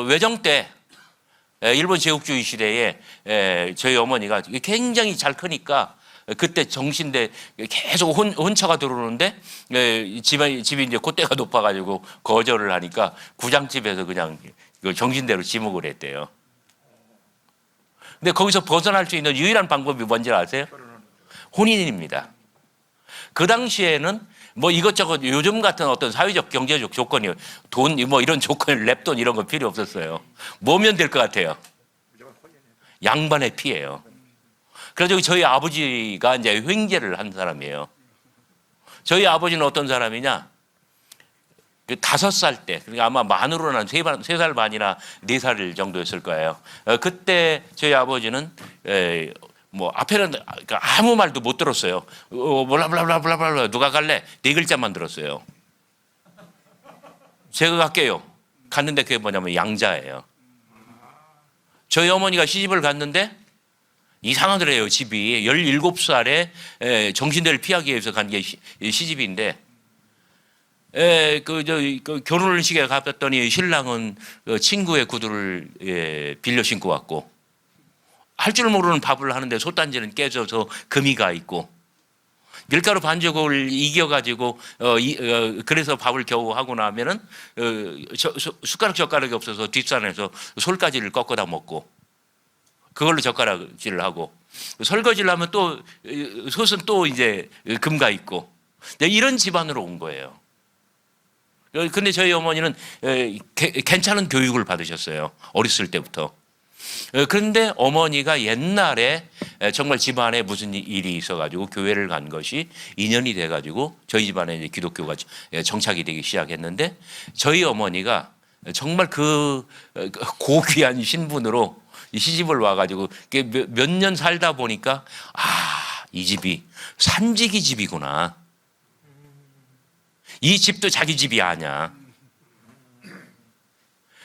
외정 때 일본 제국주의 시대에 저희 어머니가 굉장히 잘 크니까 그때 정신대 계속 혼처가 들어오는데 집이 이제 콧대가 높아가지고 거절을 하니까 구장집에서 그냥 정신대로 지목을 했대요. 근데 거기서 벗어날 수 있는 유일한 방법이 뭔지 아세요? 혼인입니다. 그 당시에는 뭐 이것저것 요즘 같은 어떤 사회적 경제적 조건이 돈 뭐 이런 조건 랩돈 이런 거 필요 없었어요. 뭐면 될 것 같아요? 양반의 피예요. 그래서 저희 아버지가 이제 횡재를 한 사람이에요. 저희 아버지는 어떤 사람이냐? 5살 때, 그러니까 아마 만으로는 한 3살 반이나 4살 정도였을 거예요. 그때 저희 아버지는 뭐 앞에는 아무 말도 못 들었어요. 몰라블라블라블라 누가 갈래? 4글자만 들었어요. 제가 갈게요. 갔는데 그게 뭐냐면 양자예요. 저희 어머니가 시집을 갔는데 이상하더래요. 집이 17살에 정신대를 피하기 위해서 간 게 시집인데 결혼식에 갔더니 신랑은 친구의 구두를 빌려 신고 왔고 할 줄 모르는 밥을 하는데 솥단지는 깨져서 금이가 있고 밀가루 반죽을 이겨가지고 그래서 밥을 겨우 하고 나면은 숟가락 젓가락이 없어서 뒷산에서 솔가지를 꺾어다 먹고 그걸로 젓가락질을 하고 설거지를 하면 또 솥은 또 이제 금가 있고 이런 집안으로 온 거예요. 근데 저희 어머니는 괜찮은 교육을 받으셨어요. 어렸을 때부터. 그런데 어머니가 옛날에 정말 집안에 무슨 일이 있어가지고 교회를 간 것이 인연이 돼가지고 저희 집안에 이제 기독교가 정착이 되기 시작했는데 저희 어머니가 정말 그 고귀한 신분으로 시집을 와가지고 몇 년 살다 보니까 이 집이 산지기 집이구나. 이 집도 자기 집이 아니야.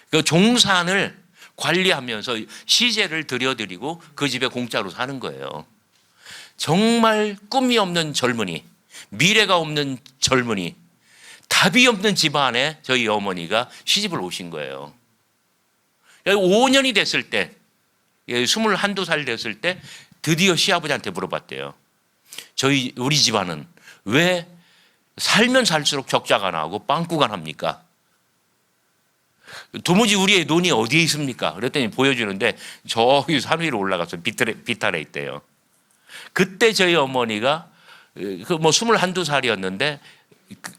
그 종산을 관리하면서 시제를 들여드리고 그 집에 공짜로 사는 거예요. 정말 꿈이 없는 젊은이, 미래가 없는 젊은이, 답이 없는 집안에 저희 어머니가 시집을 오신 거예요. 5년이 됐을 때, 21~22살 됐을 때 드디어 시아버지한테 물어봤대요. 우리 집안은 왜 살면 살수록 적자가 나고 빵꾸가 납니까? 도무지 우리의 논이 어디에 있습니까? 그랬더니 보여주는데 저기 산 위로 올라가서 비탈에 있대요. 그때 저희 어머니가 뭐 21~22살이었는데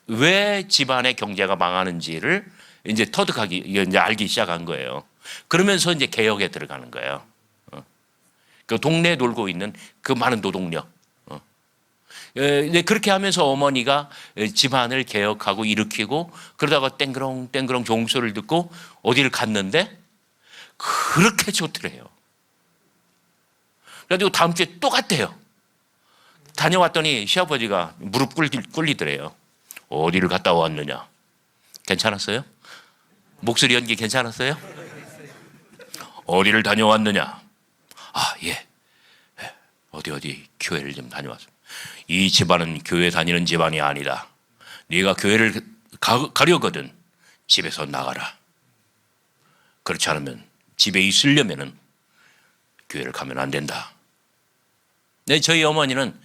왜 집안의 경제가 망하는지를 이제 이제 알기 시작한 거예요. 그러면서 이제 개혁에 들어가는 거예요. 그 동네에 놀고 있는 그 많은 노동력. 그렇게 하면서 어머니가 집안을 개혁하고 일으키고 그러다가 땡그렁 종소리를 듣고 어디를 갔는데 그렇게 좋더래요. 그래가지고 다음 주에 또 갔대요. 다녀왔더니 시아버지가 무릎 꿇리더래요. 어디를 갔다 왔느냐? 괜찮았어요? 목소리 연기 괜찮았어요? 어디를 다녀왔느냐? 예. 어디 교회를 좀 다녀왔습니다. 이 집안은 교회 다니는 집안이 아니다. 네가 교회를 가려거든 집에서 나가라. 그렇지 않으면 집에 있으려면은 교회를 가면 안 된다. 네, 저희 어머니는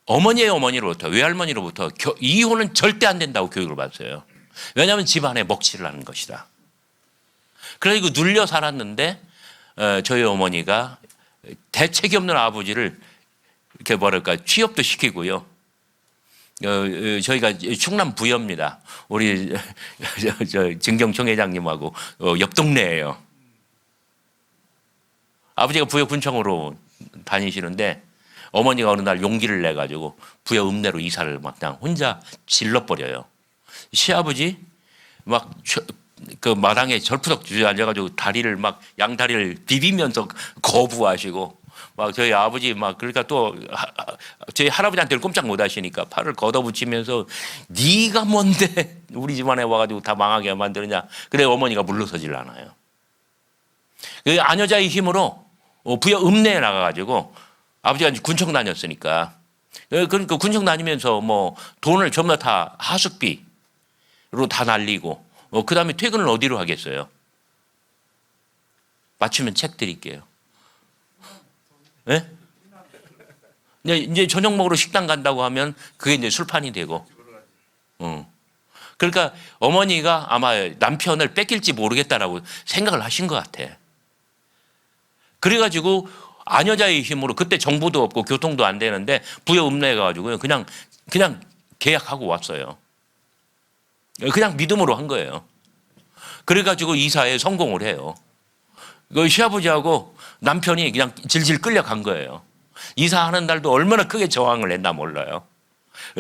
어머니의 어머니로부터 외할머니로부터 이혼은 절대 안 된다고 교육을 받았어요. 왜냐하면 집안에 먹칠을 하는 것이다. 그래서 눌려 살았는데 저희 어머니가 대책이 없는 아버지를 이렇게 취업도 시키고요. 저희가 충남 부여입니다. 우리 증경총회장님하고 옆 동네예요. 아버지가 부여 군청으로 다니시는데 어머니가 어느 날 용기를 내가지고 부여 읍내로 이사를 막 그냥 혼자 질러버려요. 시아버지 그 마당에 절푸덕 주저앉아가지고 양다리를 비비면서 거부하시고 저희 아버지 그러니까 또 저희 할아버지한테는 꼼짝 못 하시니까 팔을 걷어붙이면서 네가 뭔데 우리 집안에 와가지고 다 망하게 만드느냐. 그래 어머니가 물러서질 않아요. 그 아녀자의 힘으로 부여 읍내에 나가가지고 아버지가 군청 다녔으니까 그러니까 군청 다니면서 돈을 전부 다 하숙비로 다 날리고 그 다음에 퇴근을 어디로 하겠어요? 맞추면 책 드릴게요. 네? 이제 저녁 먹으러 식당 간다고 하면 그게 이제 술판이 되고. 그러니까 어머니가 아마 남편을 뺏길지 모르겠다라고 생각을 하신 것 같아. 그래가지고 아녀자의 힘으로 그때 정부도 없고 교통도 안 되는데 부여 읍내가지고요. 그냥 계약하고 왔어요. 그냥 믿음으로 한 거예요. 그래가지고 이사에 성공을 해요. 그 시아버지하고 남편이 그냥 질질 끌려간 거예요. 이사하는 날도 얼마나 크게 저항을 했나 몰라요.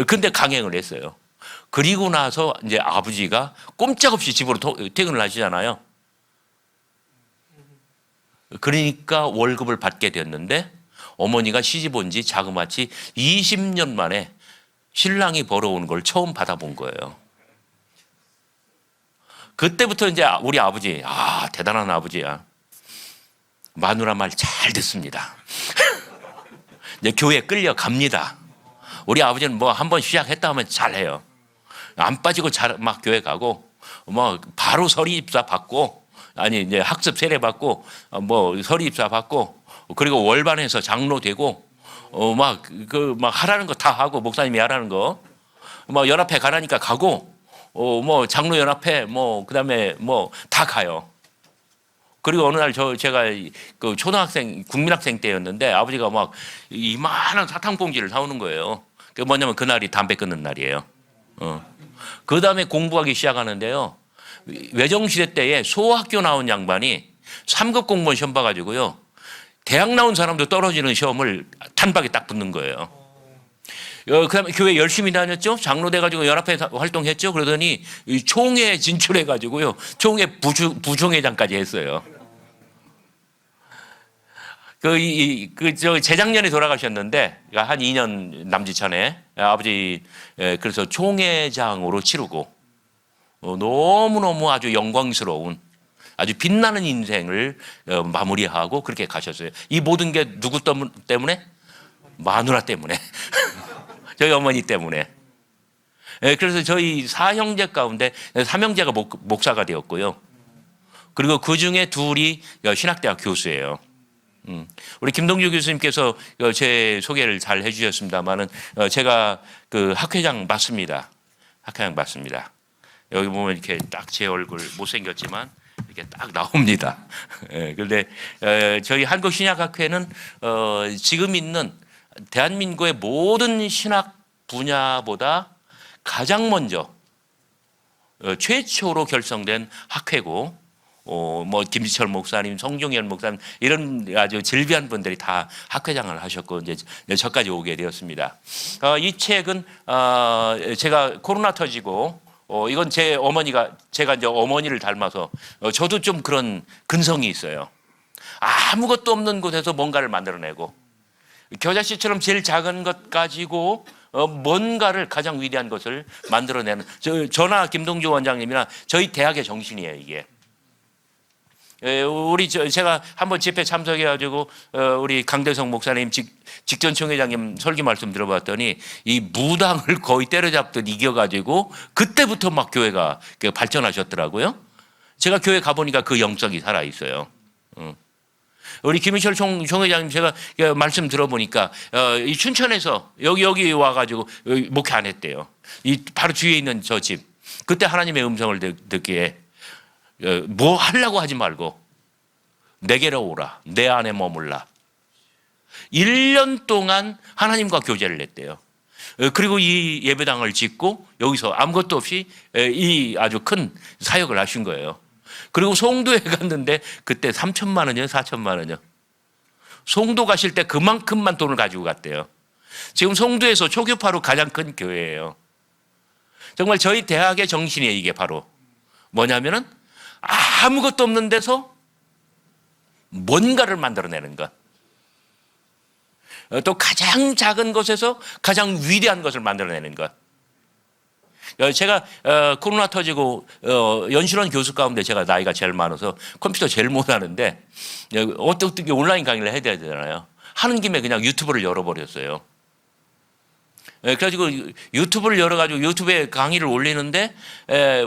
근데 강행을 했어요. 그리고 나서 이제 아버지가 꼼짝없이 집으로 퇴근을 하시잖아요. 그러니까 월급을 받게 됐는데 어머니가 시집 온 지 자그마치 20년 만에 신랑이 벌어오는 걸 처음 받아본 거예요. 그때부터 이제 우리 아버지, 대단한 아버지야. 마누라 말 잘 듣습니다. 이제 교회 끌려갑니다. 우리 아버지는 뭐 한번 시작했다 하면 잘해요. 안 빠지고 막 교회 가고, 뭐 바로 서리 입사 받고, 아니 이제 학습 세례 받고, 뭐 서리 입사 받고, 그리고 월반에서 장로 되고, 막 하라는 거 다 하고, 목사님이 하라는 거, 뭐 연합회 가라니까 가고, 뭐 장로 연합회, 뭐 그다음에 뭐 다 가요. 그리고 어느 날 제가 그 초등학생, 국민학생 때였는데 아버지가 막 이만한 사탕봉지를 사오는 거예요. 그 뭐냐면 그날이 담배 끊는 날이에요. 그 다음에 공부하기 시작하는데요. 외정시대 때에 소학교 나온 양반이 3급 공무원 시험 봐가지고요. 대학 나온 사람도 떨어지는 시험을 단박에 딱 붙는 거예요. 그 다음에 교회 열심히 다녔죠. 장로 돼가지고 연합회 활동했죠. 그러더니 총회 진출해가지고요. 총회 부총회장까지 했어요. 재작년에 돌아가셨는데, 한 2년 남짓 전에 아버지, 그래서 총회장으로 치르고, 너무너무 아주 영광스러운 아주 빛나는 인생을 마무리하고 그렇게 가셨어요. 이 모든 게 누구 때문에? 마누라 때문에. 저희 어머니 때문에. 그래서 저희 4형제 가운데 3형제가 목사가 되었고요. 그리고 그 중에 둘이 신학대학 교수예요. 우리 김동주 교수님께서 제 소개를 잘 해주셨습니다만은 제가 그 학회장 맞습니다. 학회장 맞습니다. 여기 보면 이렇게 딱 제 얼굴 못생겼지만 이렇게 딱 나옵니다. 그런데 저희 한국신약학회는 지금 있는 대한민국의 모든 신학 분야보다 가장 먼저 최초로 결성된 학회고, 뭐 김지철 목사님, 송종열 목사님 이런 아주 질비한 분들이 다 학회장을 하셨고 이제 저까지 오게 되었습니다. 이 책은 제가 코로나 터지고 이건 제 어머니가 제가 이제 어머니를 닮아서 저도 좀 그런 근성이 있어요. 아무것도 없는 곳에서 뭔가를 만들어내고 겨자씨처럼 제일 작은 것 가지고 뭔가를 가장 위대한 것을 만들어내는 저나 김동주 원장님이나 저희 대학의 정신이에요. 이게 제가 한번 집회 참석해가지고 우리 강대성 목사님 직전 총회장님 설교 말씀 들어봤더니 이 무당을 거의 때려잡듯 이겨가지고 그때부터 막 교회가 발전하셨더라고요. 제가 교회 가보니까 그 영성이 살아 있어요. 우리 김희철 총회장님 제가 말씀 들어보니까 이 춘천에서 여기 와가지고 목회 안 했대요. 이 바로 주위에 있는 저 집. 그때 하나님의 음성을 듣기에 뭐 하려고 하지 말고 내게로 오라. 내 안에 머물라. 1년 동안 하나님과 교제를 했대요. 그리고 이 예배당을 짓고 여기서 아무것도 없이 이 아주 큰 사역을 하신 거예요. 그리고 송도에 갔는데 그때 3천만 원이요? 4천만 원이요? 송도 가실 때 그만큼만 돈을 가지고 갔대요. 지금 송도에서 초교파로 가장 큰 교회예요. 정말 저희 대학의 정신이에요. 이게 바로 뭐냐면은 아무것도 없는 데서 뭔가를 만들어내는 것. 또 가장 작은 것에서 가장 위대한 것을 만들어내는 것. 제가 코로나 터지고 연실원 교수 가운데 제가 나이가 제일 많아서 컴퓨터 제일 못하는데 어떻게 온라인 강의를 해야 되잖아요. 하는 김에 그냥 유튜브를 열어버렸어요. 그래가지고 유튜브를 열어가지고 유튜브에 강의를 올리는데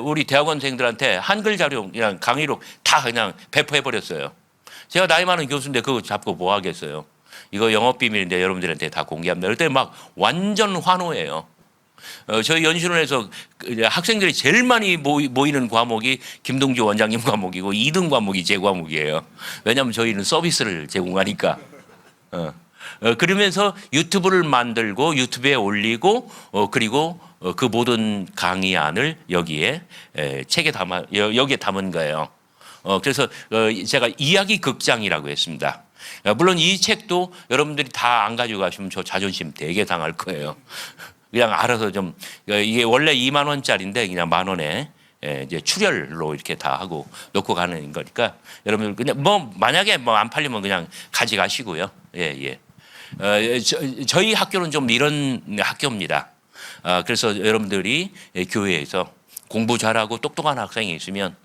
우리 대학원생들한테 한글 자료 그냥 강의로 다 그냥 배포해버렸어요. 제가 나이 많은 교수인데 그거 잡고 뭐 하겠어요. 이거 영업비밀인데 여러분들한테 다 공개합니다. 그때 막 완전 환호해요. 저희 연수원에서 학생들이 제일 많이 모이는 과목이 김동주 원장님 과목이고 2등 과목이 제 과목이에요. 왜냐하면 저희는 서비스를 제공하니까. 그러면서 유튜브를 만들고 유튜브에 올리고 그리고 그 모든 강의안을 여기에 책에 여기에 담은 거예요. 그래서 제가 이야기 극장이라고 했습니다. 물론 이 책도 여러분들이 다 안 가지고 가시면 저 자존심 되게 당할 거예요. 그냥 알아서 좀 이게 원래 2만 원짜리인데 그냥 만 원에 이제 출혈로 이렇게 다 하고 놓고 가는 거니까 여러분들 그냥 뭐 만약에 뭐 안 팔리면 그냥 가져가시고요. 예. 저희 학교는 좀 이런 학교입니다. 그래서 여러분들이 교회에서 공부 잘하고 똑똑한 학생이 있으면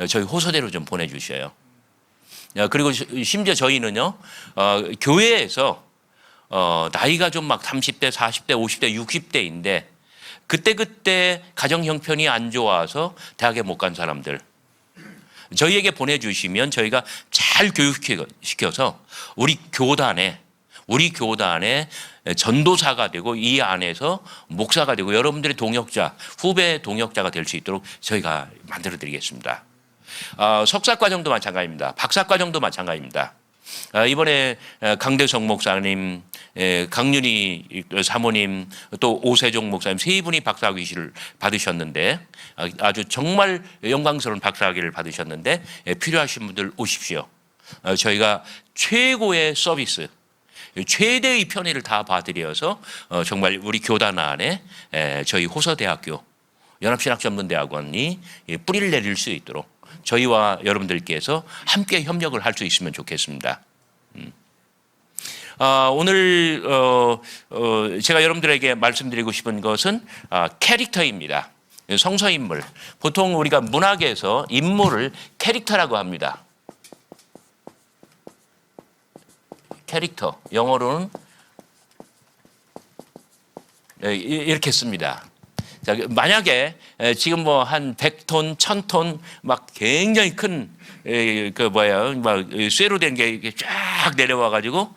저희 호소대로 좀 보내주셔요. 그리고 심지어 저희는요 교회에서 나이가 좀 막 30대, 40대, 50대, 60대인데 그때 가정 형편이 안 좋아서 대학에 못 간 사람들 저희에게 보내주시면 저희가 잘 교육시켜서 우리 교단에 전도사가 되고 이 안에서 목사가 되고 여러분들의 동역자, 후배 동역자가 될 수 있도록 저희가 만들어 드리겠습니다. 석사과정도 마찬가지입니다. 박사과정도 마찬가지입니다. 이번에 강대성 목사님, 강윤희 사모님, 또 오세종 목사님 세 분이 박사학위를 받으셨는데 아주 정말 영광스러운 박사학위를 받으셨는데 필요하신 분들 오십시오. 저희가 최고의 서비스, 최대의 편의를 다 봐드려서 정말 우리 교단 안에 저희 호서대학교 연합신학전문대학원이 뿌리를 내릴 수 있도록 저희와 여러분들께서 함께 협력을 할 수 있으면 좋겠습니다. 오늘 제가 여러분들에게 말씀드리고 싶은 것은 캐릭터입니다. 성서인물. 보통 우리가 문학에서 인물을 캐릭터라고 합니다. 캐릭터. 영어로는 이렇게 씁니다. 자, 만약에 지금 뭐 한 100톤, 1000톤 막 굉장히 큰 막 쇠로 된 게 쫙 내려와 가지고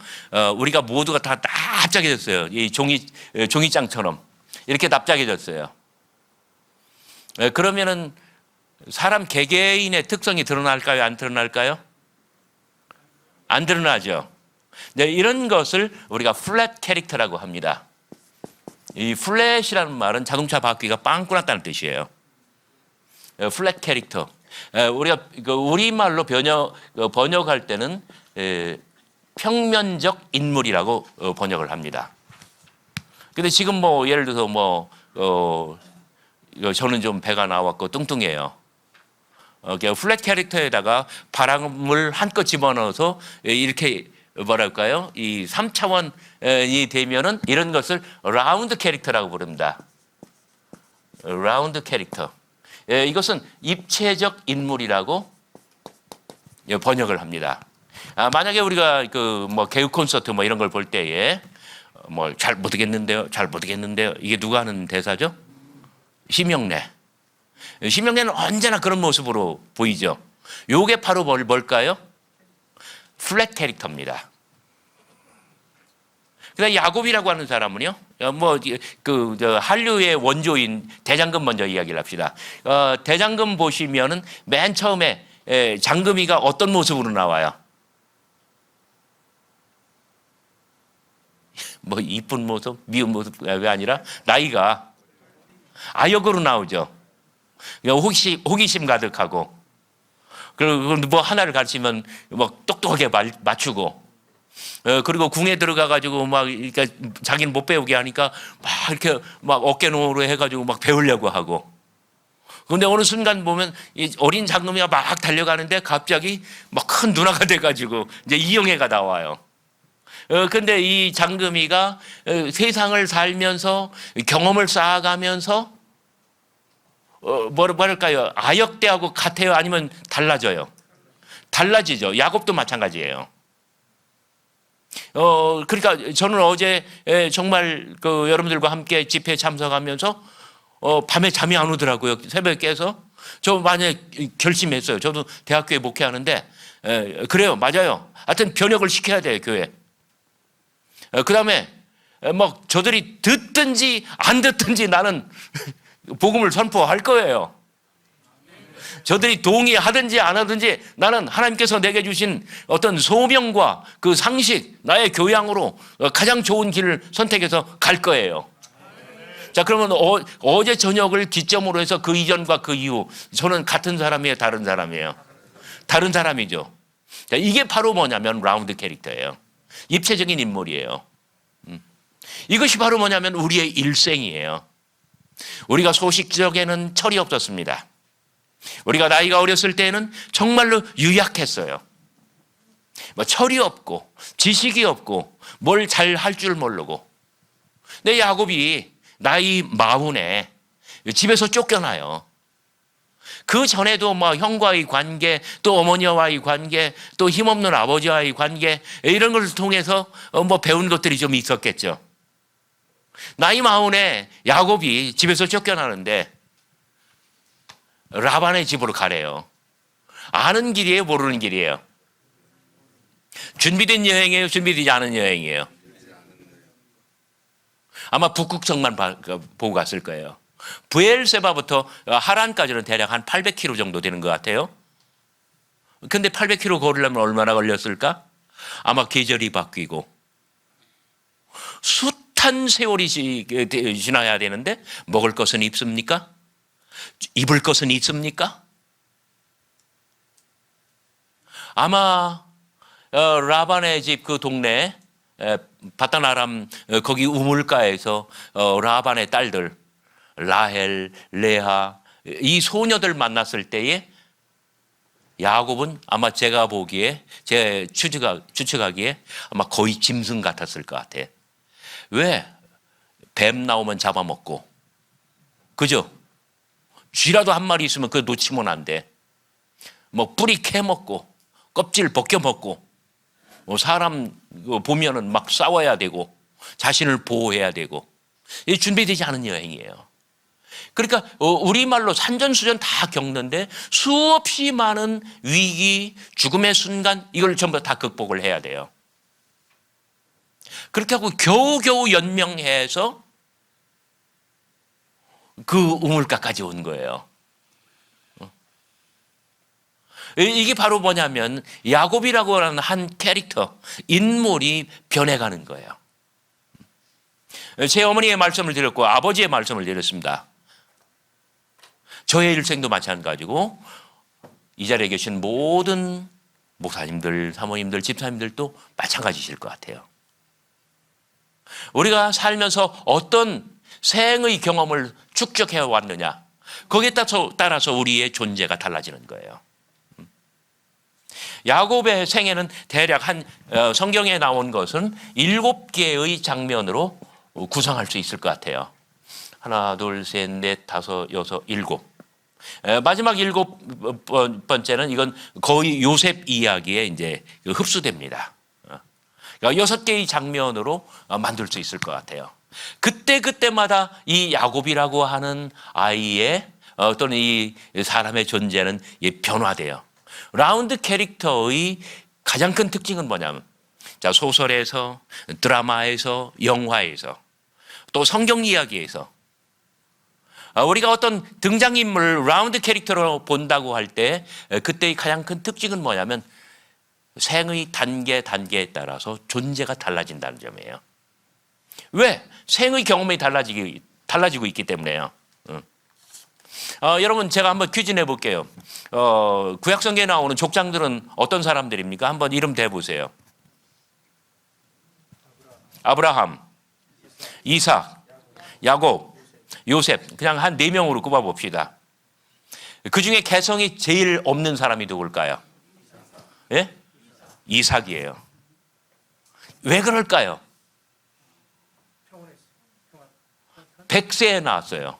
우리가 모두가 다 납작해졌어요. 이 종이장처럼 이렇게 납작해졌어요. 그러면은 사람 개개인의 특성이 드러날까요? 안 드러날까요? 안 드러나죠. 네, 이런 것을 우리가 플랫 캐릭터라고 합니다. 이 플랫이라는 말은 자동차 바퀴가 빵꾸 났다는 뜻이에요. 플랫 캐릭터. 우리가 우리말로 번역할 때는 평면적 인물이라고 번역을 합니다. 근데 지금 뭐 예를 들어서 저는 좀 배가 나왔고 뚱뚱해요. 플랫 캐릭터에다가 바람을 한껏 집어넣어서 이렇게 뭐랄까요? 이 3차원이 되면은 이런 것을 라운드 캐릭터라고 부릅니다. 라운드 캐릭터. 이것은 입체적 인물이라고 번역을 합니다. 만약에 우리가 개그 콘서트 이런 걸 볼 때에 잘 못하겠는데요, 잘 못하겠는데요. 이게 누가 하는 대사죠? 심영래. 심영래는 언제나 그런 모습으로 보이죠. 요게 바로 뭘까요? 플랫 캐릭터입니다. 그다음 야곱이라고 하는 사람은요, 한류의 원조인 대장금 먼저 이야기를 합시다. 대장금 보시면은 맨 처음에 장금이가 어떤 모습으로 나와요? 이쁜 모습, 미운 모습 왜 아니라 나이가 아역으로 나오죠. 호기심 가득하고. 그리고 하나를 가르치면 똑똑하게 맞추고, 그리고 궁에 들어가 가지고 그러니까 자기는 못 배우게 하니까 이렇게 어깨너머로 해가지고 배우려고 하고. 그런데 어느 순간 보면 이 어린 장금이가 막 달려가는데 갑자기 큰 누나가 돼가지고 이제 이영애가 나와요. 근데 이 장금이가 세상을 살면서 경험을 쌓아가면서 뭐랄까요? 아역대하고 같아요? 아니면 달라져요? 달라지죠. 야곱도 마찬가지예요. 그러니까 저는 어제 정말 여러분들과 함께 집회에 참석하면서 밤에 잠이 안 오더라고요. 새벽에 깨서. 저 만약에 결심했어요. 저도 대학교에 목회하는데 그래요. 맞아요. 하여튼 변혁을 시켜야 돼요. 교회. 그 다음에 막 저들이 듣든지 안 듣든지 나는 복음을 선포할 거예요. 저들이 동의하든지 안 하든지 나는 하나님께서 내게 주신 어떤 소명과 그 상식, 나의 교양으로 가장 좋은 길을 선택해서 갈 거예요. 자, 그러면 어제 저녁을 기점으로 해서 그 이전과 그 이후 저는 같은 사람이에요, 다른 사람이에요? 다른 사람이죠. 자, 이게 바로 뭐냐면 라운드 캐릭터예요. 입체적인 인물이에요. 이것이 바로 뭐냐면 우리의 일생이에요. 우리가 소식적에는 철이 없었습니다. 우리가 나이가 어렸을 때에는 정말로 유약했어요. 뭐 철이 없고 지식이 없고 뭘 잘 할 줄 모르고. 근데 야곱이 나이 40에 집에서 쫓겨나요. 그 전에도 뭐 형과의 관계, 또 어머니와의 관계, 또 힘없는 아버지와의 관계, 이런 것을 통해서 뭐 배운 것들이 좀 있었겠죠. 나이 40에 야곱이 집에서 쫓겨나는데 라반의 집으로 가래요. 아는 길이에요, 모르는 길이에요? 준비된 여행이에요, 준비되지 않은 여행이에요? 아마 북극성만 보고 갔을 거예요. 브엘세바부터 하란까지는 대략 한 800km 정도 되는 것 같아요. 근데 800km 걸으려면 얼마나 걸렸을까? 아마 계절이 바뀌고 숱한 세월이 지나야 되는데 먹을 것은 있습니까? 입을 것은 있습니까? 아마 라반의 집 그 동네 바다나람 거기 우물가에서 라반의 딸들 라헬, 레아 이 소녀들 만났을 때에 야곱은 아마 제가 보기에 제 추측하기에 아마 거의 짐승 같았을 것 같아. 왜? 뱀 나오면 잡아먹고, 그죠? 쥐라도 한 마리 있으면 그거 놓치면 안 돼. 뭐 뿌리 캐먹고 껍질 벗겨먹고 뭐 사람 보면은 막 싸워야 되고 자신을 보호해야 되고 이 준비되지 않은 여행이에요. 그러니까 우리말로 산전수전 다 겪는데 수없이 많은 위기, 죽음의 순간 이걸 전부 다 극복을 해야 돼요. 그렇게 하고 겨우겨우 연명해서 그 우물가까지 온 거예요. 이게 바로 뭐냐면 야곱이라고 하는 한 캐릭터, 인물이 변해가는 거예요. 제 어머니의 말씀을 드렸고 아버지의 말씀을 드렸습니다. 저의 일생도 마찬가지고 이 자리에 계신 모든 목사님들, 사모님들, 집사님들도 마찬가지실 것 같아요. 우리가 살면서 어떤 생의 경험을 축적해 왔느냐, 거기에 따라서 우리의 존재가 달라지는 거예요. 야곱의 생애는 대략 성경에 나온 것은 7개의 장면으로 구성할 수 있을 것 같아요. 하나, 둘, 셋, 넷, 다섯, 여섯, 일곱. 마지막 7번째는 이건 거의 요셉 이야기에 이제 흡수됩니다. 그러니까 6개의 장면으로 만들 수 있을 것 같아요. 그때마다 이 야곱이라고 하는 아이의 또는 이 사람의 존재는 변화돼요. 라운드 캐릭터의 가장 큰 특징은 뭐냐면, 자, 소설에서, 드라마에서, 영화에서, 또 성경 이야기에서 우리가 어떤 등장인물을 라운드 캐릭터로 본다고 할 때 그때의 가장 큰 특징은 뭐냐면 생의 단계에 따라서 존재가 달라진다는 점이에요. 왜? 생의 경험이 달라지고 있기 때문에요. 여러분 제가 한번 퀴즈 내볼게요. 구약성경에 나오는 족장들은 어떤 사람들입니까? 한번 이름 대보세요. 아브라함, 이삭, 야곱, 요셉. 그냥 한 4명으로 꼽아봅시다. 그중에 개성이 제일 없는 사람이 누굴까요? 예? 이삭이에요. 왜 그럴까요? 100세에 낳았어요.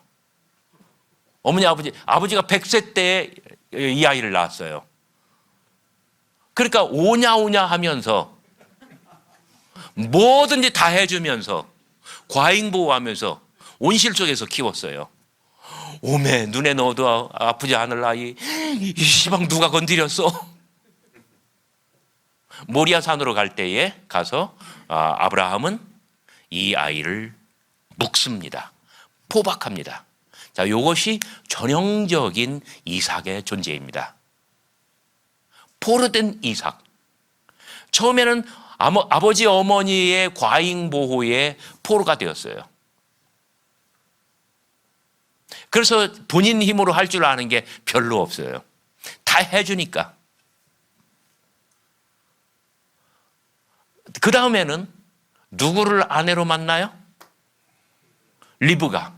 어머니 아버지가 100세 때에 이 아이를 낳았어요. 그러니까 오냐 하면서 뭐든지 다 해주면서 과잉보호하면서 온실 속에서 키웠어요. 오메 눈에 넣어도 아프지 않을 아이, 이 시방 누가 건드렸어? 모리아 산으로 갈 때에 가서 아브라함은 이 아이를 묶습니다. 포박합니다. 자, 이것이 전형적인 이삭의 존재입니다. 포로된 이삭. 처음에는 아버지 어머니의 과잉 보호에 포로가 되었어요. 그래서 본인 힘으로 할 줄 아는 게 별로 없어요. 다 해주니까. 그 다음에는 누구를 아내로 만나요? 리브가.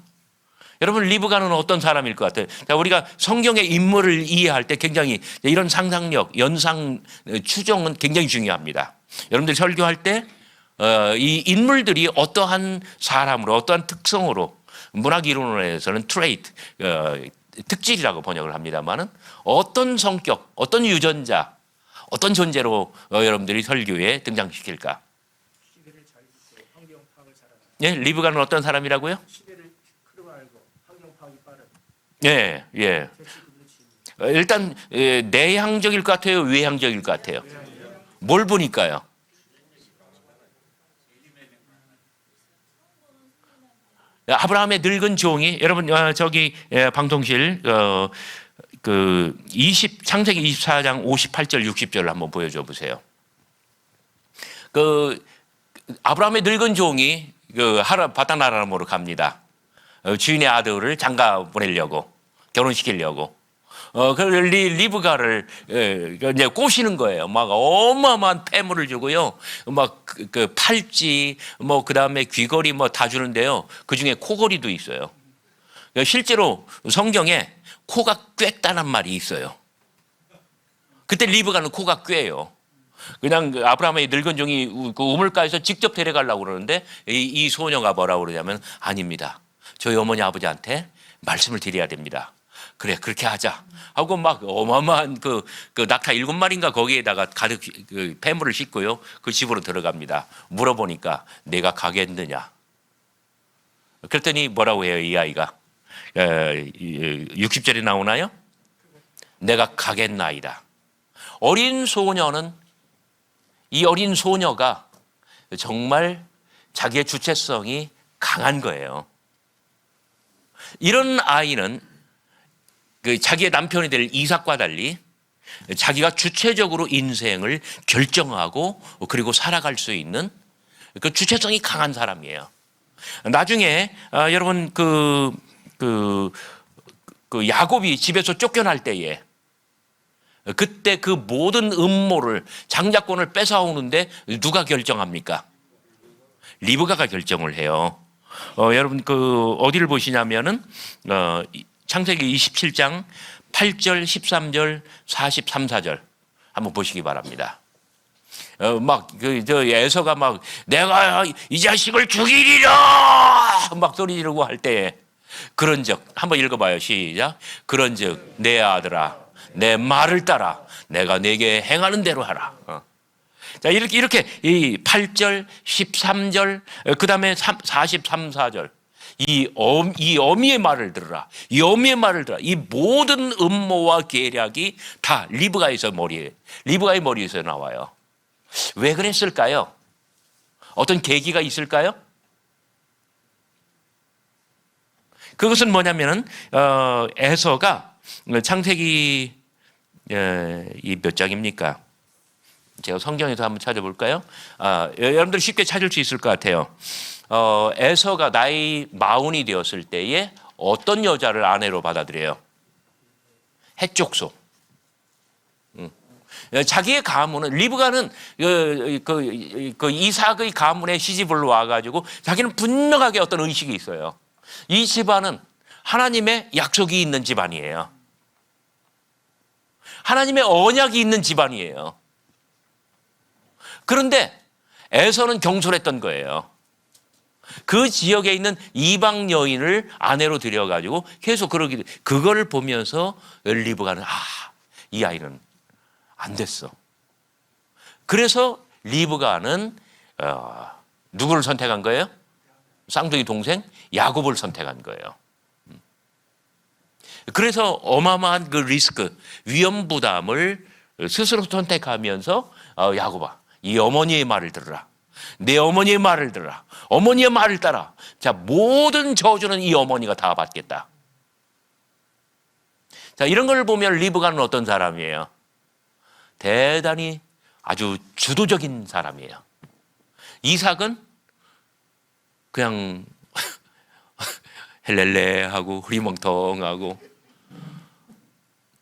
여러분, 리브가는 어떤 사람일 것 같아요? 자, 우리가 성경의 인물을 이해할 때 굉장히 이런 상상력, 연상, 추정은 굉장히 중요합니다. 여러분들 설교할 때 이 인물들이 어떠한 사람으로, 어떠한 특성으로, 문학 이론에서는 트레이트, 특질이라고 번역을 합니다만은 어떤 성격, 어떤 유전자, 어떤 존재로 여러분들이 설교에 등장시킬까? 시대를 잘 듣고 환경 파악을 잘하는. 예, 리브가는 어떤 사람이라고요? 시대를 흐름 알고 환경 파악이 빠른. 예, 예. 일단 내향적일 것 같아요, 외향적일 것 같아요? 뭘 보니까요? 아브라함의 늙은 종이, 여러분 저기 방통실 창세기 24장 58절 60절을 한번 보여줘 보세요. 아브라함의 늙은 종이 바다나라람으로 갑니다. 주인의 아들을 장가 보내려고, 결혼시키려고. 리브가를 이제 꼬시는 거예요. 막 어마어마한 폐물을 주고요. 막 그 팔찌, 뭐 그 다음에 귀걸이 뭐 다 주는데요. 그 중에 코걸이도 있어요. 실제로 성경에 코가 꿰다는 말이 있어요. 그때 리브가는 코가 꿰요. 그냥 아브라함의 늙은 종이 그 우물가에서 직접 데려가려고 그러는데 이 소녀가 뭐라고 그러냐면, 아닙니다. 저희 어머니 아버지한테 말씀을 드려야 됩니다. 그래, 그렇게 하자 하고 막 어마어마한 그 낙타 7마리인가 거기에다가 가득 폐물을 싣고요, 그 집으로 들어갑니다. 물어보니까 내가 가겠느냐. 그랬더니 뭐라고 해요, 이 아이가? 60절에 나오나요? 내가 가겠나이다. 이 어린 소녀가 정말 자기의 주체성이 강한 거예요. 이런 아이는 자기의 남편이 될 이삭과 달리 자기가 주체적으로 인생을 결정하고 그리고 살아갈 수 있는 그 주체성이 강한 사람이에요. 나중에 여러분 야곱이 집에서 쫓겨날 때에 그때 그 모든 음모를, 장자권을 뺏어오는데 누가 결정합니까? 리브가가 결정을 해요. 여러분 어디를 보시냐면은 창세기 27장 8절, 13절, 43, 4절 한번 보시기 바랍니다. 에서가 막 내가 이 자식을 죽이리라 막 소리 지르고 할 때에 그런즉 한번 읽어봐요. 시작. 그런즉 내 아들아, 내 말을 따라 내가 내게 행하는 대로 하라. 자, 이렇게 이 8절, 13절, 그 다음에 43, 4절. 이 어미의 말을 들으라. 이 어미의 말을 들으라. 이 모든 음모와 계략이 다 리브가의 머리에서 나와요. 왜 그랬을까요? 어떤 계기가 있을까요? 그것은 뭐냐면은 에서가 창세기 이 몇 장입니까? 제가 성경에서 한번 찾아볼까요? 여러분들 쉽게 찾을 수 있을 것 같아요. 에서가 나이 40이 되었을 때에 어떤 여자를 아내로 받아들여요? 해족소. 자기의 가문은, 리브가는 이삭의 가문에 시집을 와가지고 자기는 분명하게 어떤 의식이 있어요. 이 집안은 하나님의 약속이 있는 집안이에요. 하나님의 언약이 있는 집안이에요. 그런데 에서는 경솔했던 거예요. 그 지역에 있는 이방 여인을 아내로 들여가지고 계속 그걸 보면서 리브가는 이 아이는 안 됐어. 그래서 리브가는 누구를 선택한 거예요? 쌍둥이 동생 야곱을 선택한 거예요. 그래서 어마어마한 그 리스크, 위험 부담을 스스로 선택하면서 야곱아, 이 어머니의 말을 들으라. 내 어머니의 말을 들으라. 어머니의 말을 따라. 자, 모든 저주는 이 어머니가 다 받겠다. 자, 이런 걸 보면 리브가는 어떤 사람이에요? 대단히 아주 주도적인 사람이에요. 이삭은 그냥 헬렐레하고 흐리멍텅하고,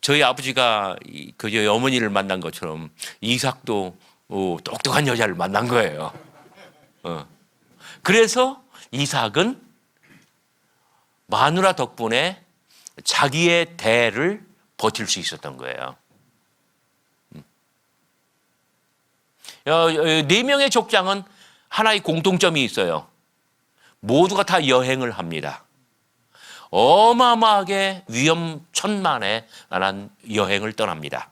저희 아버지가 저희 어머니를 만난 것처럼 이삭도 똑똑한 여자를 만난 거예요. 그래서 이삭은 마누라 덕분에 자기의 대를 버틸 수 있었던 거예요. 4명의 족장은 하나의 공통점이 있어요. 모두가 다 여행을 합니다. 어마어마하게 위험천만에 관한 여행을 떠납니다.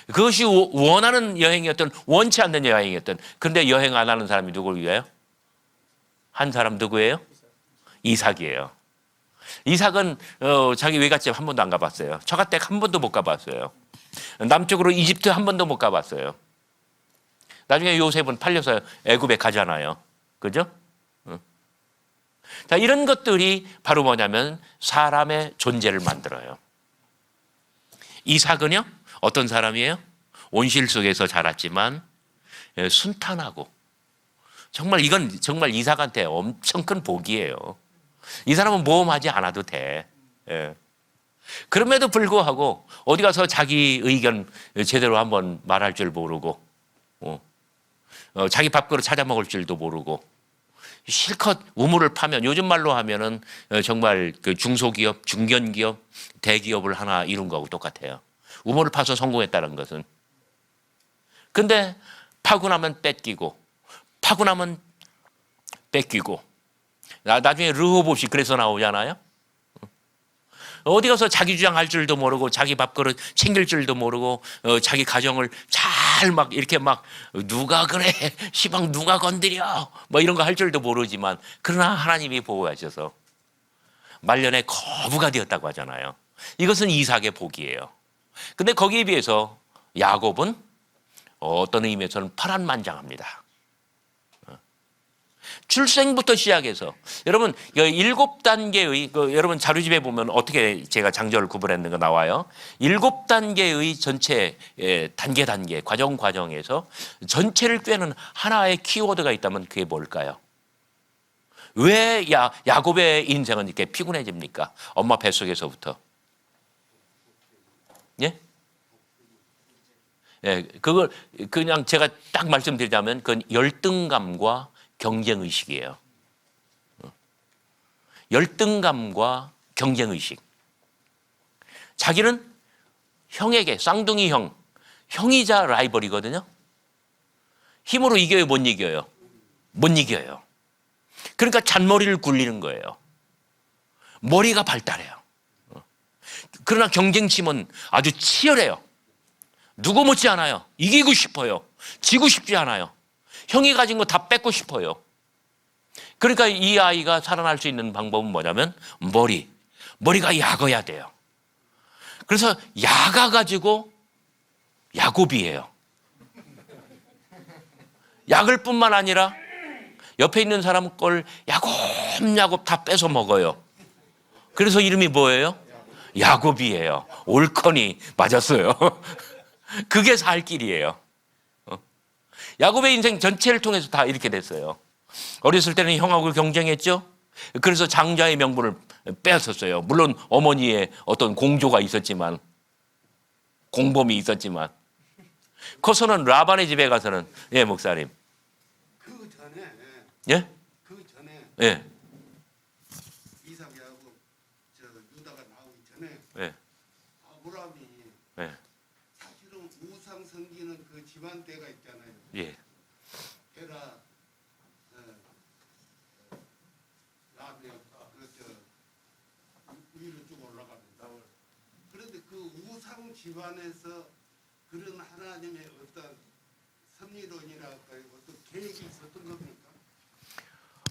그것이 원하는 여행이었던, 원치 않는 여행이었던. 그런데 여행 안 하는 사람이 누구를 위해요? 한 사람 누구예요? 이삭이에요. 이삭은 자기 외갓집 한 번도 안 가봤어요. 처가댁 한 번도 못 가봤어요. 남쪽으로 이집트 한 번도 못 가봤어요. 나중에 요셉은 팔려서 애굽에 가잖아요. 그죠? 자, 이런 것들이 바로 뭐냐면 사람의 존재를 만들어요. 이삭은요, 어떤 사람이에요? 온실 속에서 자랐지만 순탄하고, 정말 이건 정말 이삭한테 엄청 큰 복이에요. 이 사람은 모험하지 않아도 돼. 그럼에도 불구하고 어디 가서 자기 의견 제대로 한번 말할 줄 모르고, 자기 밥그릇 찾아 먹을 줄도 모르고, 실컷 우물을 파면, 요즘 말로 하면은 정말 그 중소기업, 중견기업, 대기업을 하나 이룬 거하고 똑같아요. 우물을 파서 성공했다는 것은. 근데 파고 나면 뺏기고, 파고 나면 뺏기고, 나중에 르호봇이 그래서 나오잖아요. 어디 가서 자기 주장할 줄도 모르고, 자기 밥그릇 챙길 줄도 모르고, 자기 가정을 잘 막 이렇게 막 누가 그래, 시방 누가 건드려, 뭐 이런 거 할 줄도 모르지만, 그러나 하나님이 보호하셔서 말년에 거부가 되었다고 하잖아요. 이것은 이삭의 복이에요. 근데 거기에 비해서 야곱은 어떤 의미에서는 파란만장합니다. 출생부터 시작해서, 여러분 7단계의 여러분 자료집에 보면 어떻게 제가 장절을 구분했는 거 나와요. 7단계의 전체 단계 과정에서 전체를 꿰는 하나의 키워드가 있다면 그게 뭘까요? 왜 야곱의 인생은 이렇게 피곤해집니까? 엄마 뱃속에서부터. 예? 예, 그걸 그냥 제가 딱 말씀드리자면 그건 열등감과 경쟁의식이에요. 열등감과 경쟁의식. 자기는 형에게, 쌍둥이 형이자 라이벌이거든요. 힘으로 이겨요, 못 이겨요? 못 이겨요. 그러니까 잔머리를 굴리는 거예요. 머리가 발달해요. 그러나 경쟁심은 아주 치열해요. 누구 못지 않아요. 이기고 싶어요. 지고 싶지 않아요. 형이 가진 거 다 뺏고 싶어요. 그러니까 이 아이가 살아날 수 있는 방법은 뭐냐면 머리가 약어야 돼요. 그래서 약아가지고 야곱이에요. 약을 뿐만 아니라 옆에 있는 사람 걸 야곱야곱 다 뺏어 먹어요. 그래서 이름이 뭐예요? 야곱이에요. 옳거니 맞았어요. 그게 살 길이에요. 야곱의 인생 전체를 통해서 다 이렇게 됐어요. 어렸을 때는 형하고 경쟁했죠. 그래서 장자의 명분을 빼앗았어요. 물론 어머니의 어떤 공조가 있었지만, 공범이 있었지만, 커서는 라반의 집에 가서는, 예, 목사님. 그 전에, 예? 그 전에, 예. 이삭하고 유다가 나오기 전에, 예. 아브라함이 예. 사실은 우상 섬기는 그 집안 때가 있잖아요. 예. 헤라, 라벨, 위로 쭉 올라가면서. 그런데 그 우상 집안에서 그런 하나님의 어떤 섭리론이랄까요, 어떤 계획이 있었던 겁니까?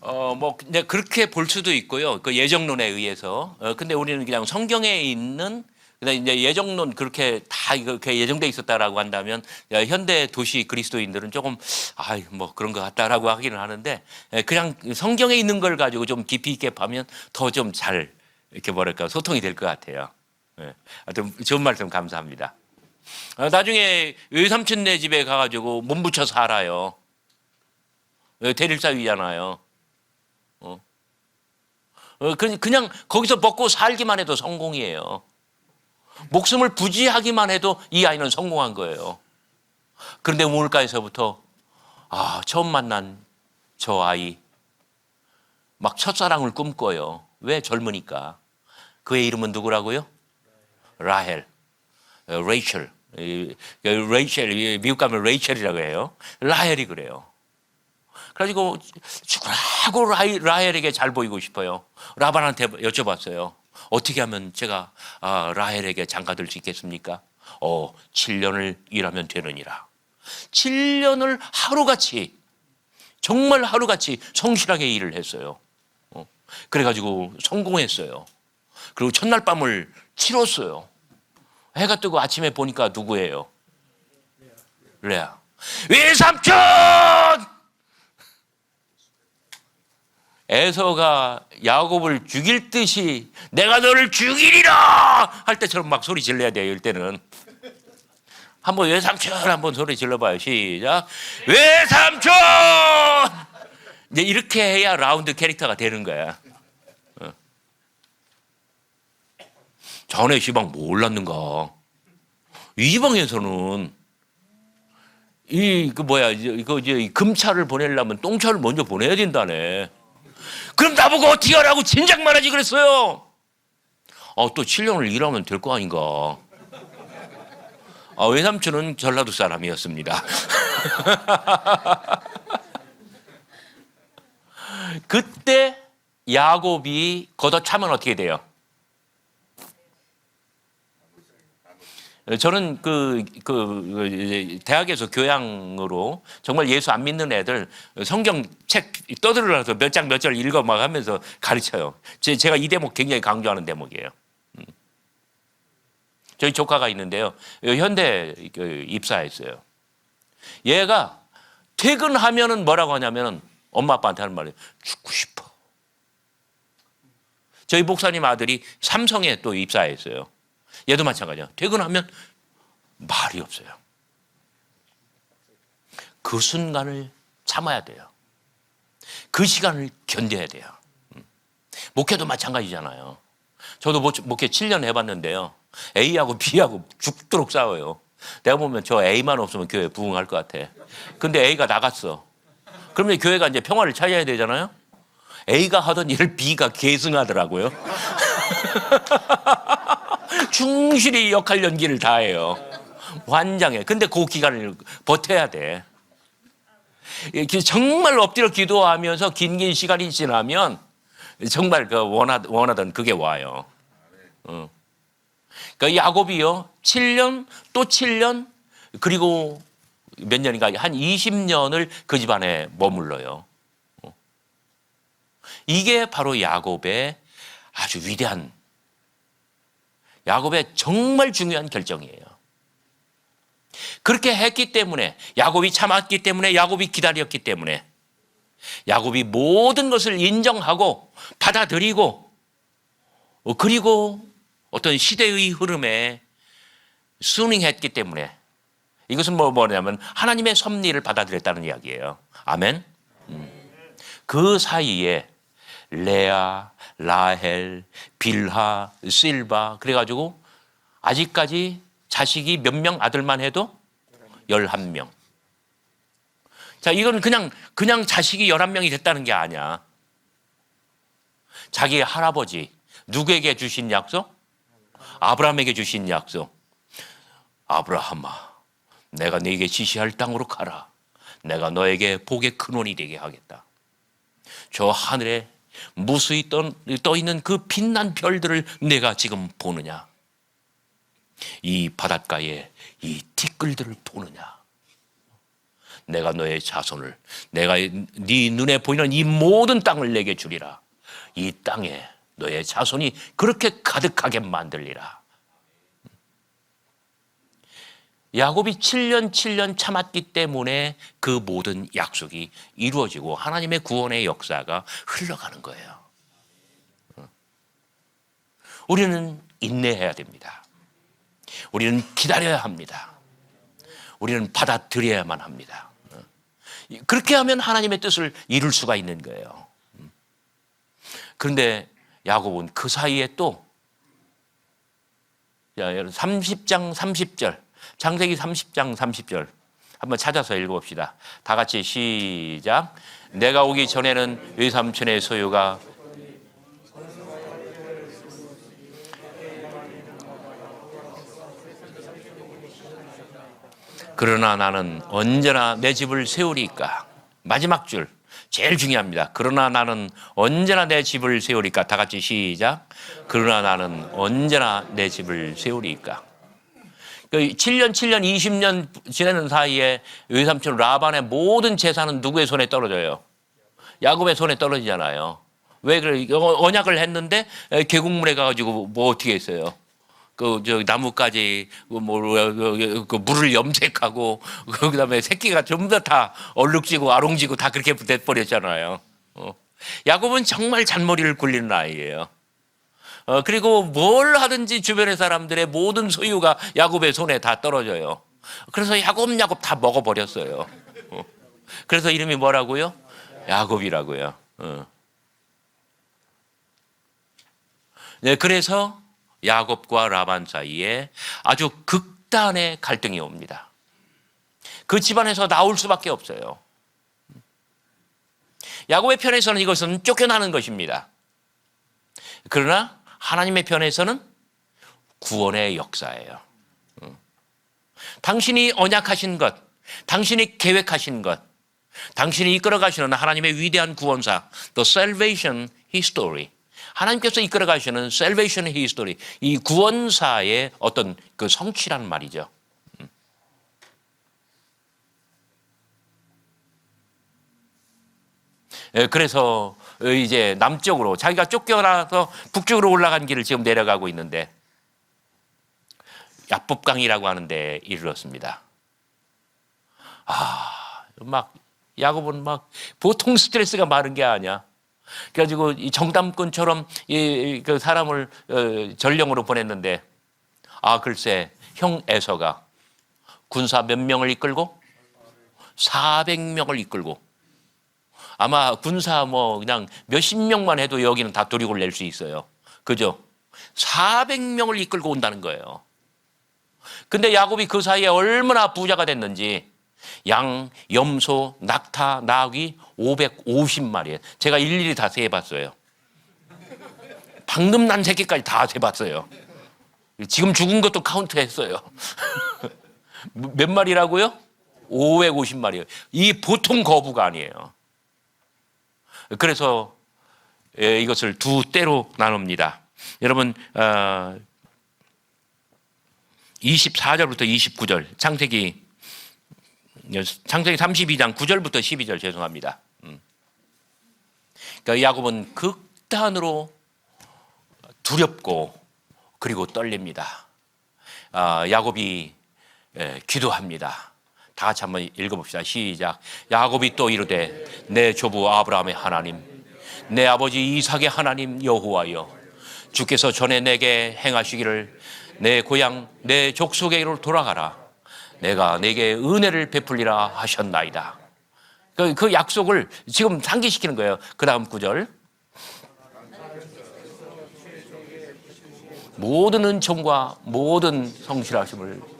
뭐 근데 그렇게 볼 수도 있고요. 그 예정론에 의해서. 근데 우리는 그냥 성경에 있는 근데 이제 예정론 그렇게 다 이렇게 예정돼 있었다라고 한다면 현대 도시 그리스도인들은 조금 뭐 그런 것 같다라고 하기는 하는데 그냥 성경에 있는 걸 가지고 좀 깊이 있게 보면 더 좀 잘 이렇게 뭐랄까 소통이 될 것 같아요. 하여튼 좋은 말씀 감사합니다. 나중에 외삼촌네 집에 가가지고 몸 붙여 살아요. 대릴사위잖아요. 그냥 거기서 먹고 살기만 해도 성공이에요. 목숨을 부지하기만 해도 이 아이는 성공한 거예요. 그런데 우물가에서부터 처음 만난 저 아이 막 첫사랑을 꿈꿔요. 왜? 젊으니까. 그의 이름은 누구라고요? 라헬, 레이첼. 레이첼, 미국 가면 레이첼이라고 해요. 라헬이 그래요. 그래가지고 죽으라고 라헬에게 잘 보이고 싶어요. 라반한테 여쭤봤어요. 어떻게 하면 제가 라헬에게 장가들 수 있겠습니까? 7년을 일하면 되느니라. 7년을 하루같이 정말 하루같이 성실하게 일을 했어요. 그래가지고 성공했어요. 그리고 첫날 밤을 치렀어요. 해가 뜨고 아침에 보니까 누구예요? 레아. 외삼촌! 에서가 야곱을 죽일 듯이 내가 너를 죽이리라 할 때처럼 막 소리 질러야 돼요. 이때는 한번 외삼촌 한번 소리 질러봐요. 시작. 외삼촌! 이제 이렇게 해야 라운드 캐릭터가 되는 거야. 전에 시방 몰랐는가? 이 지방에서는 이거 이제 금차를 보내려면 똥차를 먼저 보내야 된다네. 그럼 나보고 어떻게 하라고 진작 말하지 그랬어요. 또 7년을 일하면 될 거 아닌가. 외삼촌은 전라도 사람이었습니다. 그때 야곱이 걷어차면 어떻게 돼요? 저는 대학에서 교양으로 정말 예수 안 믿는 애들 성경책 떠들어서 몇 장 몇 절 읽어 막 하면서 가르쳐요. 제가 이 대목 굉장히 강조하는 대목이에요. 저희 조카가 있는데요. 현대 입사했어요. 얘가 퇴근하면은 뭐라고 하냐면은 엄마 아빠한테 하는 말이에요. 죽고 싶어. 저희 목사님 아들이 삼성에 또 입사했어요. 얘도 마찬가지야. 퇴근하면 말이 없어요. 그 순간을 참아야 돼요. 그 시간을 견뎌야 돼요. 목회도 마찬가지잖아요. 저도 목회 7년 해봤는데요. A하고 B하고 죽도록 싸워요. 내가 보면 저 A만 없으면 교회 부흥할 것 같아. 근데 A가 나갔어. 그러면 교회가 이제 평화를 찾아야 되잖아요. A가 하던 일을 B가 계승하더라고요. 충실히 역할 연기를 다 해요. 환장해. 근데 그 기간을 버텨야 돼. 정말 엎드려 기도하면서 긴 시간이 지나면 정말 원하던 그게 와요. 그러니까 야곱이요. 7년 또 7년 그리고 몇 년인가 한 20년을 그 집안에 머물러요. 이게 바로 야곱의 아주 위대한 야곱의 정말 중요한 결정이에요. 그렇게 했기 때문에 야곱이 참았기 때문에 야곱이 기다렸기 때문에 야곱이 모든 것을 인정하고 받아들이고 그리고 어떤 시대의 흐름에 순응했기 때문에 이것은 뭐냐면 하나님의 섭리를 받아들였다는 이야기예요. 아멘. 그 사이에 레아, 라헬, 빌하, 실바 그래가지고 아직까지 자식이 몇 명 아들만 해도 11명. 자, 이건 그냥 자식이 11명이 됐다는 게 아니야. 자기의 할아버지 누구에게 주신 약속? 아브라함에게 주신 약속. 아브라함아, 내가 네게 지시할 땅으로 가라. 내가 너에게 복의 근원이 되게 하겠다. 저 하늘에 무수히 떠 있는 그 빛난 별들을 내가 지금 보느냐? 이 바닷가에 이 티끌들을 보느냐? 내가 너의 자손을 내가 네 눈에 보이는 이 모든 땅을 내게 주리라. 이 땅에 너의 자손이 그렇게 가득하게 만들리라. 야곱이 7년 참았기 때문에 그 모든 약속이 이루어지고 하나님의 구원의 역사가 흘러가는 거예요. 우리는 인내해야 됩니다. 우리는 기다려야 합니다. 우리는 받아들여야만 합니다. 그렇게 하면 하나님의 뜻을 이룰 수가 있는 거예요. 그런데 야곱은 그 사이에 또 30장 30절, 창세기 30장 30절 한번 찾아서 읽어봅시다. 다 같이 시작. 내가 오기 전에는 외삼촌의 소유가 그러나 나는 언제나 내 집을 세우리까. 마지막 줄 제일 중요합니다. 그러나 나는 언제나 내 집을 세우리까. 다 같이 시작. 그러나 나는 언제나 내 집을 세우리까. 7년 20년 지내는 사이에 외삼촌 라반의 모든 재산은 누구의 손에 떨어져요? 야곱의 손에 떨어지잖아요. 왜 그래? 언약을 했는데 계곡물에 가가지고 뭐 어떻게 했어요? 나뭇가지 물을 염색하고 그다음에 새끼가 전부 다 얼룩지고 아롱지고 다 그렇게 돼버렸잖아요. 야곱은 정말 잔머리를 굴리는 아이예요. 그리고 뭘 하든지 주변의 사람들의 모든 소유가 야곱의 손에 다 떨어져요. 그래서 야곱 다 먹어버렸어요. 그래서 이름이 뭐라고요? 야곱이라고요. 네, 그래서 야곱과 라반 사이에 아주 극단의 갈등이 옵니다. 그 집안에서 나올 수밖에 없어요. 야곱의 편에서는 이것은 쫓겨나는 것입니다. 그러나 하나님의 편에서는 구원의 역사예요. 당신이 언약하신 것, 당신이 계획하신 것, 당신이 이끌어가시는 하나님의 위대한 구원사, The Salvation History, 하나님께서 이끌어가시는 Salvation History, 이 구원사의 어떤 그 성취라는 말이죠. 그래서 이제 남쪽으로 자기가 쫓겨나서 북쪽으로 올라간 길을 지금 내려가고 있는데 야복강이라고 하는데 이르렀습니다. 막 야곱은 막 보통 스트레스가 많은 게 아니야. 그래가지고 이 정탐꾼처럼 그 사람을 전령으로 보냈는데 글쎄 형 에서가 군사 몇 명을 이끌고 400명을 이끌고 아마 군사 그냥 몇십 명만 해도 여기는 다 도륙을 낼 수 있어요. 그죠? 400명을 이끌고 온다는 거예요. 근데 야곱이 그 사이에 얼마나 부자가 됐는지 양, 염소, 낙타, 나귀 550마리. 제가 일일이 다 세봤어요. 방금 난 새끼까지 다 세봤어요. 지금 죽은 것도 카운트했어요. 몇 마리라고요? 550마리요. 이 보통 거부가 아니에요. 그래서 이것을 두 때로 나눕니다. 여러분 24절부터 29절 창세기 32장 9절부터 12절 죄송합니다. 그러니까 야곱은 극단으로 두렵고 그리고 떨립니다. 야곱이 기도합니다. 다 같이 한번 읽어봅시다. 시작. 야곱이 또 이르되 내 조부 아브라함의 하나님, 내 아버지 이삭의 하나님 여호와여, 주께서 전에 내게 행하시기를 내 고향 내 족속에로 돌아가라. 내가 내게 은혜를 베풀리라 하셨나이다. 그 약속을 지금 상기시키는 거예요. 그 다음 구절. 모든 은총과 모든 성실하심을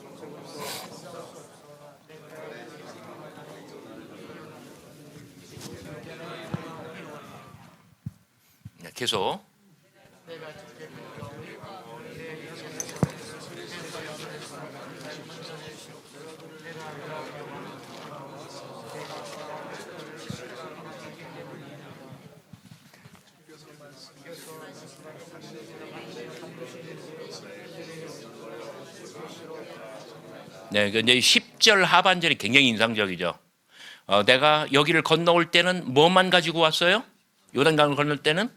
계속 네, 이제 10절 하반절이 굉장히 인상적이죠. 내가 여기를 건너올 때는 뭐만 가지고 왔어요? 요단강을 건널 때는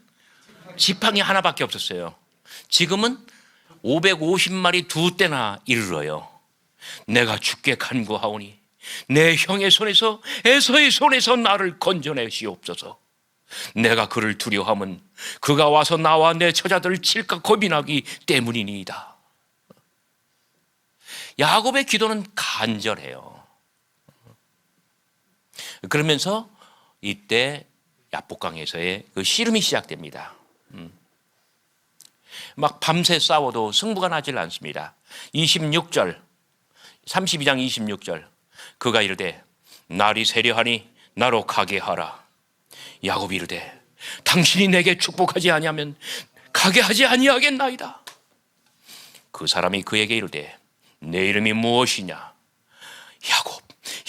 지팡이 하나밖에 없었어요. 지금은 550마리 두 때나 이르러요. 내가 주께 간구하오니 내 형의 손에서 에서의 손에서 나를 건져내시옵소서. 내가 그를 두려워함은 그가 와서 나와 내 처자들을 칠까 겁이 나기 때문이니이다. 야곱의 기도는 간절해요. 그러면서 이때 야복강에서의 그 씨름이 시작됩니다. 막 밤새 싸워도 승부가 나질 않습니다. 26절, 32장 26절. 그가 이르되 날이 세려하니 나로 가게 하라. 야곱이 이르되 당신이 내게 축복하지 아니하면 가게 하지 아니하겠나이다. 그 사람이 그에게 이르되 내 이름이 무엇이냐?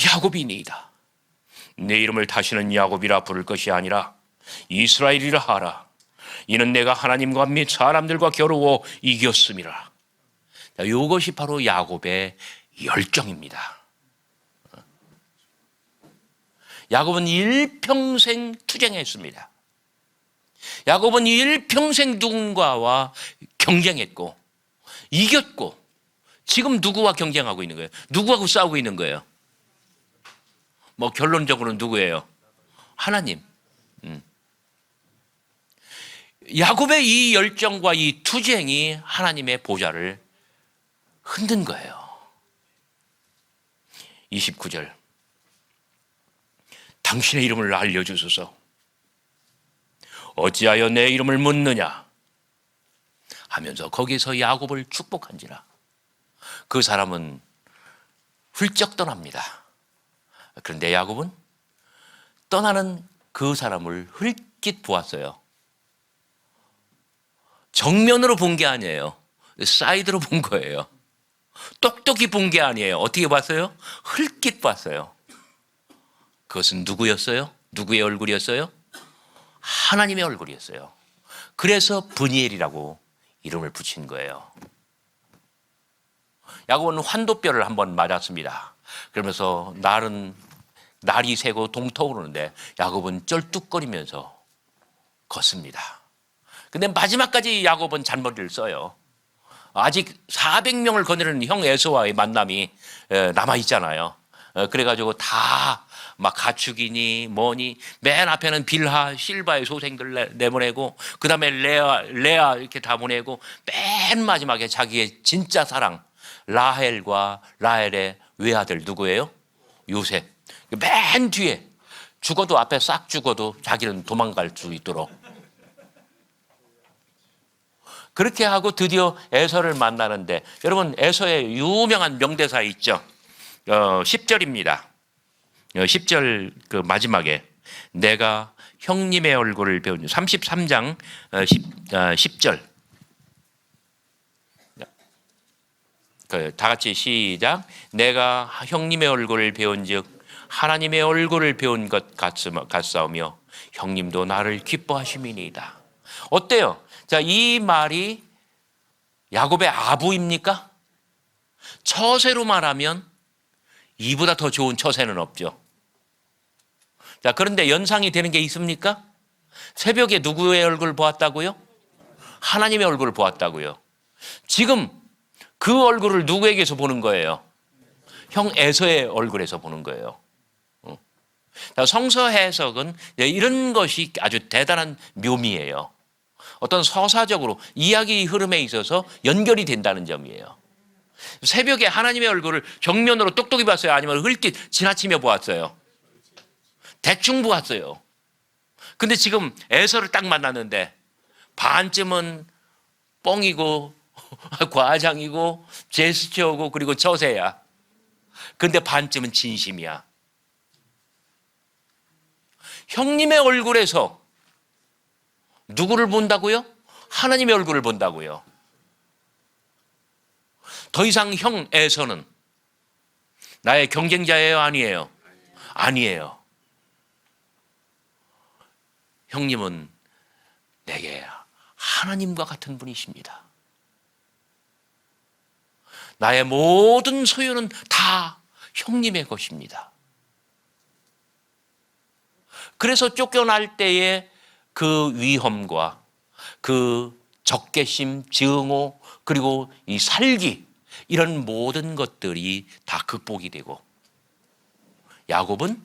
야곱이니이다. 내 이름을 다시는 야곱이라 부를 것이 아니라 이스라엘이라 하라. 이는 내가 하나님과 및 사람들과 겨루어 이겼음이라. 이것이 바로 야곱의 열정입니다. 야곱은 일평생 투쟁했습니다. 야곱은 일평생 누군가와 경쟁했고 이겼고 지금 누구와 경쟁하고 있는 거예요? 누구하고 싸우고 있는 거예요? 뭐 결론적으로는 누구예요? 하나님. 야곱의 이 열정과 이 투쟁이 하나님의 보좌를 흔든 거예요. 29절. 당신의 이름을 알려주소서. 어찌하여 내 이름을 묻느냐 하면서 거기서 야곱을 축복한지라. 그 사람은 훌쩍 떠납니다. 그런데 야곱은 떠나는 그 사람을 흘낏 보았어요. 정면으로 본 게 아니에요. 사이드로 본 거예요. 똑똑히 본 게 아니에요. 어떻게 봤어요? 흘낏 봤어요. 그것은 누구였어요? 누구의 얼굴이었어요? 하나님의 얼굴이었어요. 그래서 브니엘이라고 이름을 붙인 거예요. 야곱은 환도뼈를 한번 맞았습니다. 그러면서 날이 새고 동터오르는데 야곱은 쩔뚝거리면서 걷습니다. 근데 마지막까지 야곱은 잔머리를 써요. 아직 400명을 거느리는 형 에서와의 만남이 남아있잖아요. 그래가지고 다 막 가축이니 뭐니 맨 앞에는 빌하, 실바의 소생들 내보내고 그 다음에 레아 이렇게 다 보내고 맨 마지막에 자기의 진짜 사랑 라헬과 라헬의 외아들 누구예요? 요셉. 맨 뒤에 죽어도 앞에 싹 죽어도 자기는 도망갈 수 있도록 그렇게 하고 드디어 에서를 만나는데 여러분 에서의 유명한 명대사 있죠. 10절입니다. 10절 그 마지막에 내가 형님의 얼굴을 배운 33장 10절 다 같이 시작. 내가 형님의 얼굴을 배운즉 하나님의 얼굴을 배운 것 같사오며 형님도 나를 기뻐하심이니이다. 어때요? 자, 이 말이 야곱의 아부입니까? 처세로 말하면 이보다 더 좋은 처세는 없죠. 자, 그런데 연상이 되는 게 있습니까? 새벽에 누구의 얼굴을 보았다고요? 하나님의 얼굴을 보았다고요. 지금 그 얼굴을 누구에게서 보는 거예요? 형 에서의 얼굴에서 보는 거예요. 성서 해석은 이런 것이 아주 대단한 묘미예요. 어떤 서사적으로 이야기 흐름에 있어서 연결이 된다는 점이에요. 새벽에 하나님의 얼굴을 정면으로 똑똑히 봤어요? 아니면 흘낏 지나치며 보았어요? 대충 보았어요. 근데 지금 에서를 딱 만났는데 반쯤은 뻥이고 과장이고 제스처고 그리고 처세야. 근데 반쯤은 진심이야. 형님의 얼굴에서 누구를 본다고요? 하나님의 얼굴을 본다고요. 더 이상 형 에서는 나의 경쟁자예요? 아니에요? 아니에요. 형님은 내게 하나님과 같은 분이십니다. 나의 모든 소유는 다 형님의 것입니다. 그래서 쫓겨날 때의 그 위험과 그 적개심, 증오, 그리고 이 살기, 이런 모든 것들이 다 극복이 되고, 야곱은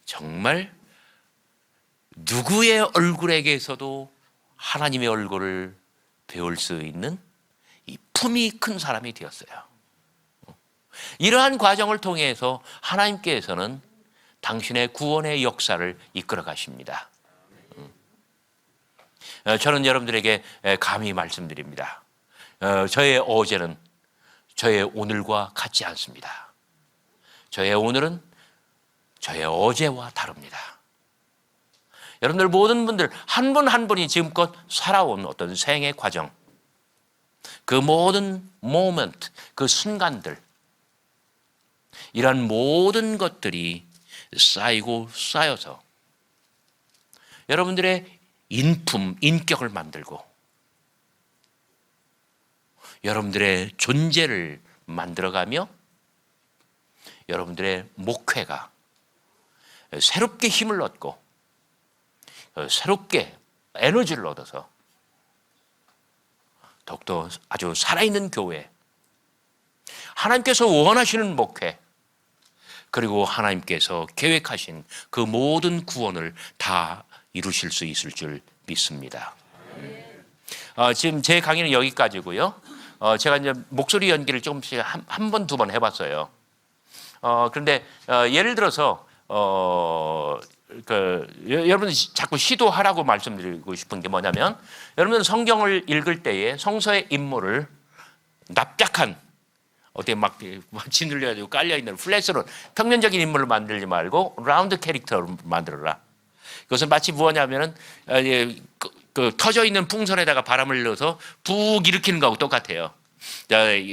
정말 누구의 얼굴에게서도 하나님의 얼굴을 배울 수 있는 이 품이 큰 사람이 되었어요. 이러한 과정을 통해서 하나님께서는 당신의 구원의 역사를 이끌어 가십니다. 저는 여러분들에게 감히 말씀드립니다. 저의 어제는 저의 오늘과 같지 않습니다. 저의 오늘은 저의 어제와 다릅니다. 여러분들 모든 분들 한 분 한 분이 지금껏 살아온 어떤 생의 과정, 그 모든 모먼트, 그 순간들, 이런 모든 것들이 쌓이고 쌓여서 여러분들의 인품, 인격을 만들고 여러분들의 존재를 만들어가며 여러분들의 목회가 새롭게 힘을 얻고 새롭게 에너지를 얻어서 더욱더 아주 살아있는 교회, 하나님께서 원하시는 목회, 그리고 하나님께서 계획하신 그 모든 구원을 다 이루실 수 있을 줄 믿습니다. 지금 제 강의는 여기까지고요. 제가 이제 목소리 연기를 조금씩 한 번, 두 번 해봤어요. 그런데 예를 들어서 여러분 자꾸 시도하라고 말씀드리고 싶은 게 뭐냐면, 여러분 성경을 읽을 때에 성서의 인물을 납작한 어떻게 막 짓눌려가지고 깔려있는 플랫으로 평면적인 인물을 만들지 말고 라운드 캐릭터를 만들어라. 그것은 마치 뭐냐면은 그 터져 있는 풍선에다가 바람을 넣어서 푹 일으키는 거하고 똑같아요.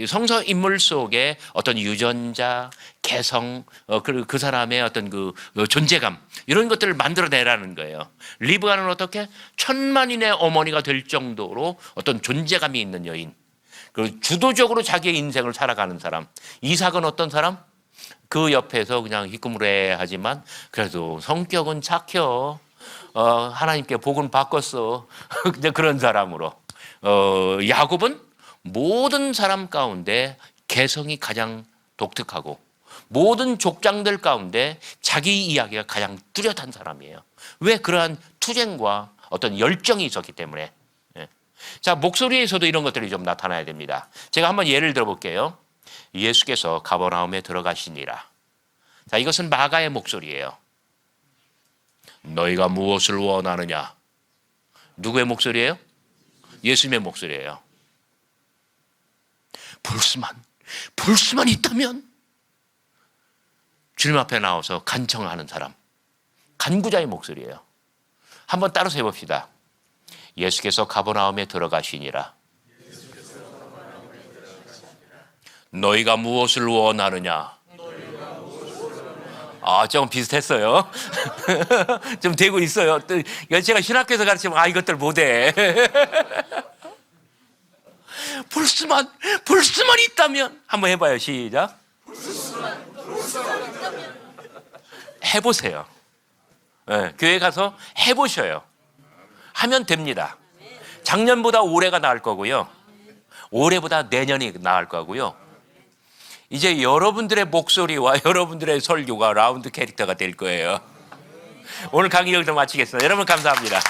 성서 인물 속에 어떤 유전자, 개성, 그리고 그 사람의 어떤 그 존재감, 이런 것들을 만들어내라는 거예요. 리브가는 어떻게 천만인의 어머니가 될 정도로 어떤 존재감이 있는 여인, 그리고 주도적으로 자기의 인생을 살아가는 사람. 이삭은 어떤 사람? 그 옆에서 그냥 희끄무레하지만 그래도 성격은 착혀. 하나님께 복은 바꿨어. 그런 사람으로. 야곱은 모든 사람 가운데 개성이 가장 독특하고 모든 족장들 가운데 자기 이야기가 가장 뚜렷한 사람이에요. 왜? 그러한 투쟁과 어떤 열정이 있었기 때문에. 자, 목소리에서도 이런 것들이 좀 나타나야 됩니다. 제가 한번 예를 들어볼게요. 예수께서 가버나움에 들어가시니라. 자, 이것은 마가의 목소리예요. 너희가 무엇을 원하느냐? 누구의 목소리예요? 예수님의 목소리예요. 볼 수만 있다면 주님 앞에 나와서 간청하는 사람, 간구자의 목소리예요. 한번 따라서 해봅시다. 예수께서 가버나움에 들어가시니라. 너희가 무엇을 원하느냐? 조금 비슷했어요. 좀 되고 있어요. 제가 신학교에서 가르치면 이것들 못해. 볼 수만 있다면 한번 해봐요. 시작. 해보세요. 교회 가서 해보셔요. 하면 됩니다. 작년보다 올해가 나을 거고요. 올해보다 내년이 나을 거고요. 이제 여러분들의 목소리와 여러분들의 설교가 라운드 캐릭터가 될 거예요. 오늘 강의 여기서 마치겠습니다. 여러분 감사합니다.